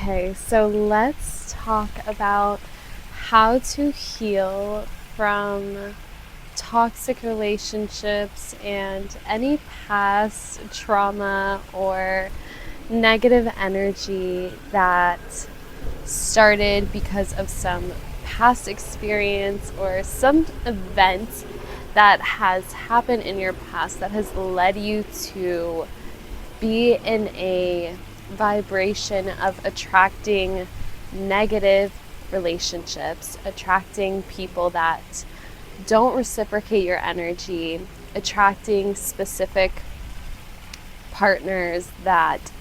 Okay, so let's talk about how to heal from toxic relationships and any past trauma or negative energy that started because of some past experience or some event that has happened in your past that has led you to be in a vibration of attracting negative relationships, attracting people that don't reciprocate your energy, attracting specific partners that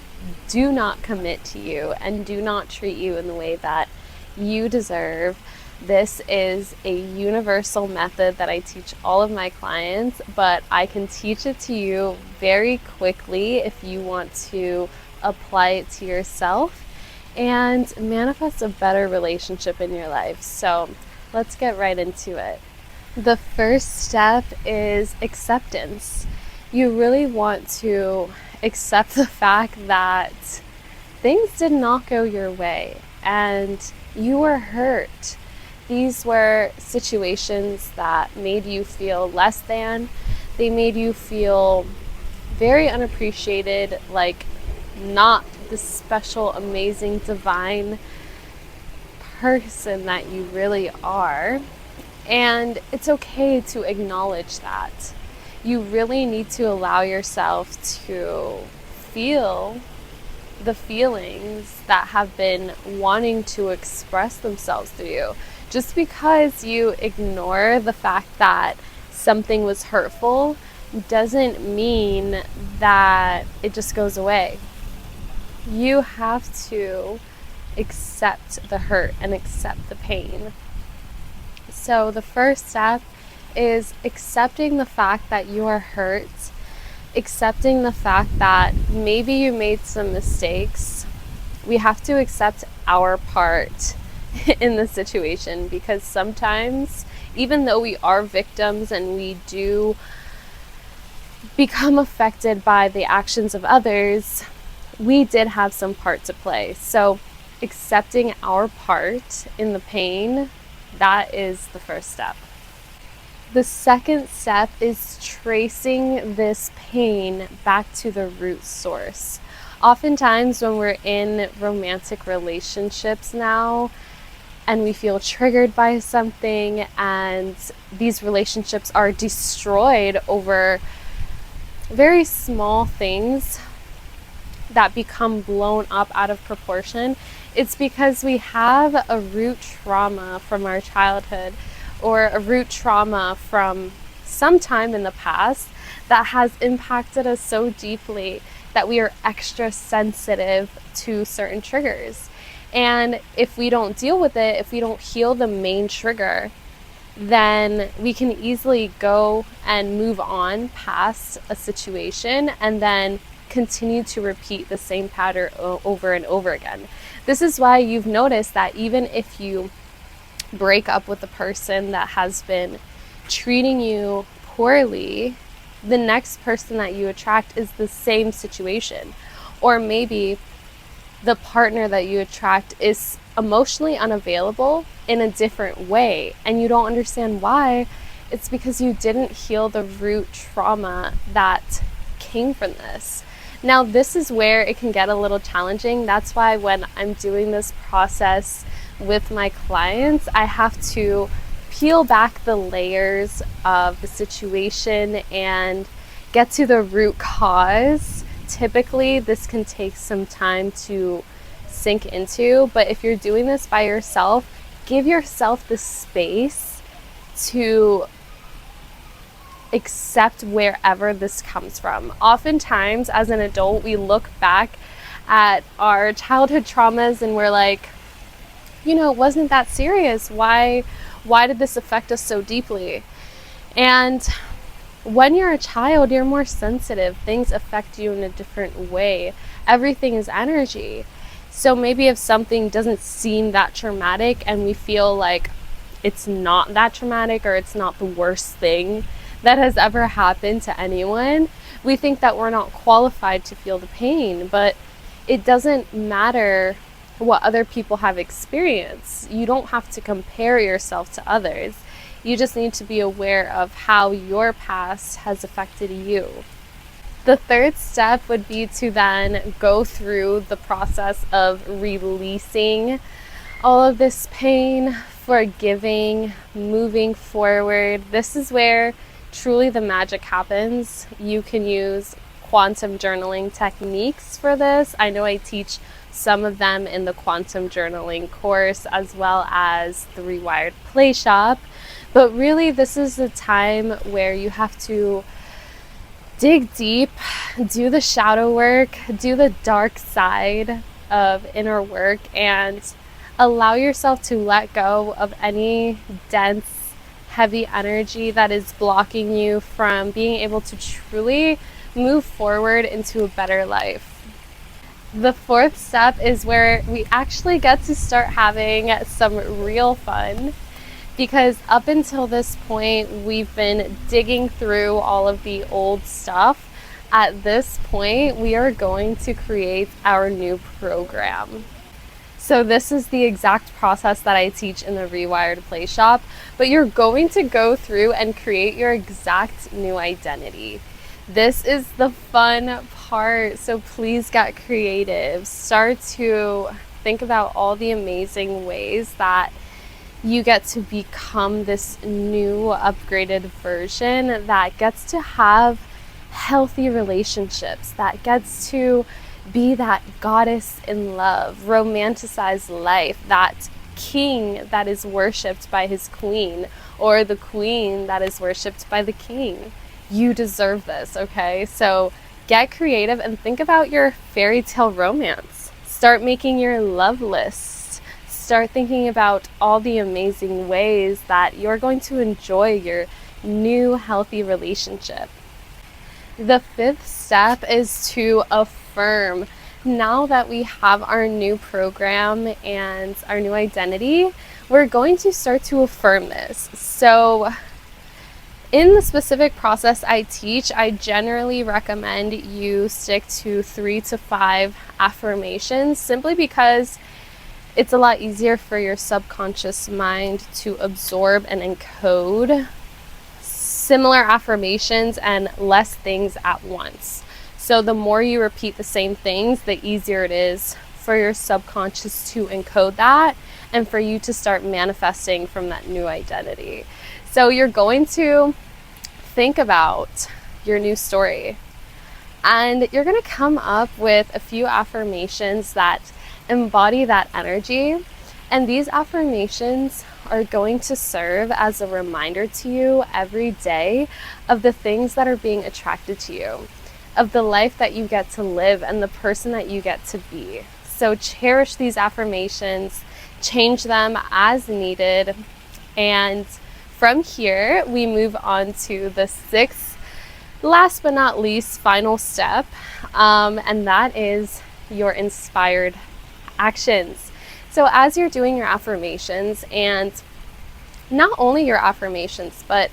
do not commit to you and do not treat you in the way that you deserve. This is a universal method that I teach all of my clients, but I can teach it to you very quickly if you want to apply it to yourself and manifest a better relationship in your life. So let's get right into it. The first step is acceptance. You really want to accept the fact that things did not go your way and you were hurt. These were situations that made you feel less than. They made you feel very unappreciated, like not the special, amazing, divine person that you really are. And it's okay to acknowledge that. You really need to allow yourself to feel the feelings that have been wanting to express themselves through you. Just because you ignore the fact that something was hurtful doesn't mean that it just goes away. You have to accept the hurt and accept the pain. So the first step is accepting the fact that you are hurt, accepting the fact that maybe you made some mistakes. We have to accept our part in the situation, because sometimes, even though we are victims and we do become affected by the actions of others, we did have some part to play. So accepting our part in the pain, that is the first step. The second step is tracing this pain back to the root source. Oftentimes when we're in romantic relationships now and we feel triggered by something and these relationships are destroyed over very small things that become blown up out of proportion, it's because we have a root trauma from our childhood or a root trauma from some time in the past that has impacted us so deeply that we are extra sensitive to certain triggers. And if we don't deal with it, if we don't heal the main trigger, then we can easily go and move on past a situation and then continue to repeat the same pattern over and over again. This is why you've noticed that even if you break up with the person that has been treating you poorly, the next person that you attract is the same situation. Or maybe the partner that you attract is emotionally unavailable in a different way and you don't understand why. It's because you didn't heal the root trauma that came from this. Now, this is where it can get a little challenging. That's why when I'm doing this process with my clients, I have to peel back the layers of the situation and get to the root cause. Typically, this can take some time to sink into, but if you're doing this by yourself, give yourself the space to accept wherever this comes from. Oftentimes, as an adult, we look back at our childhood traumas and we're like, it wasn't that serious. Why did this affect us so deeply? And when you're a child, you're more sensitive. Things affect you in a different way. Everything is energy. So maybe if something doesn't seem that traumatic and we feel like it's not that traumatic or it's not the worst thing that has ever happened to anyone, we think that we're not qualified to feel the pain. But it doesn't matter what other people have experienced. You don't have to compare yourself to others. You just need to be aware of how your past has affected you. The third step would be to then go through the process of releasing all of this pain, forgiving, moving forward. This is where truly the magic happens. You can use quantum journaling techniques for this. I know I teach some of them in the quantum journaling course, as well as the Rewired Play Shop. But really, this is the time where you have to dig deep, do the shadow work, do the dark side of inner work, and allow yourself to let go of any dense, heavy energy that is blocking you from being able to truly move forward into a better life. The fourth step is where we actually get to start having some real fun, because up until this point, we've been digging through all of the old stuff. At this point, we are going to create our new program. So this is the exact process that I teach in the Rewired Play Shop, but you're going to go through and create your exact new identity. This is the fun part, so please get creative. Start to think about all the amazing ways that you get to become this new upgraded version that gets to have healthy relationships, that gets to be that goddess in love, romanticize life, that king that is worshipped by his queen, or the queen that is worshipped by the king. You deserve this, okay? So get creative and think about your fairy tale romance. Start making your love list. Start thinking about all the amazing ways that you're going to enjoy your new healthy relationship. The fifth step is to affirm. Now that we have our new program and our new identity, we're going to start to affirm this. So in the specific process I teach, I generally recommend you stick to 3 to 5 affirmations, simply because it's a lot easier for your subconscious mind to absorb and encode similar affirmations and less things at once. So the more you repeat the same things, the easier it is for your subconscious to encode that and for you to start manifesting from that new identity. So you're going to think about your new story, and you're going to come up with a few affirmations that embody that energy. And these affirmations are going to serve as a reminder to you every day of the things that are being attracted to you, of the life that you get to live and the person that you get to be. So cherish these affirmations, change them as needed. And from here, we move on to the sixth, last but not least, final step, and that is your inspired actions. So as you're doing your affirmations, and not only your affirmations, but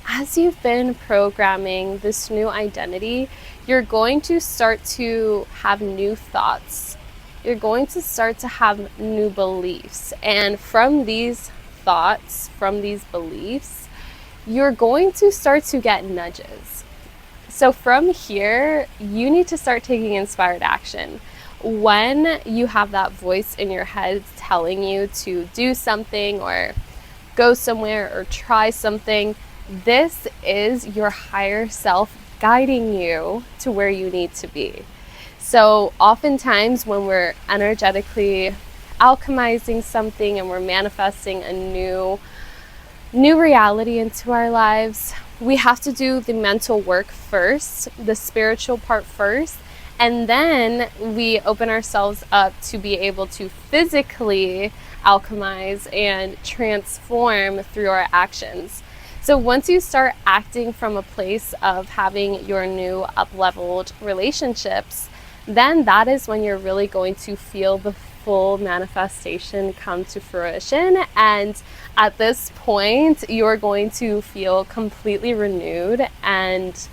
as you've been programming this new identity, you're going to start to have new thoughts. You're going to start to have new beliefs. And from these thoughts, from these beliefs, you're going to start to get nudges. So from here, you need to start taking inspired action. When you have that voice in your head telling you to do something or go somewhere or try something, this is your higher self guiding you to where you need to be. So oftentimes when we're energetically alchemizing something and we're manifesting a new reality into our lives, we have to do the mental work first, the spiritual part first, and then we open ourselves up to be able to physically alchemize and transform through our actions. So once you start acting from a place of having your new up-leveled relationships, then that is when you're really going to feel the full manifestation come to fruition. And at this point, you're going to feel completely renewed and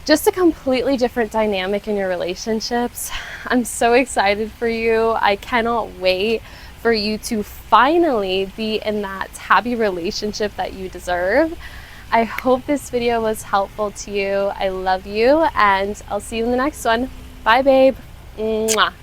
just a completely different dynamic in your relationships. I'm so excited for you. I cannot wait for you to finally be in that happy relationship that you deserve. I hope this video was helpful to you. I love you, and I'll see you in the next one. Bye, babe. Mwah.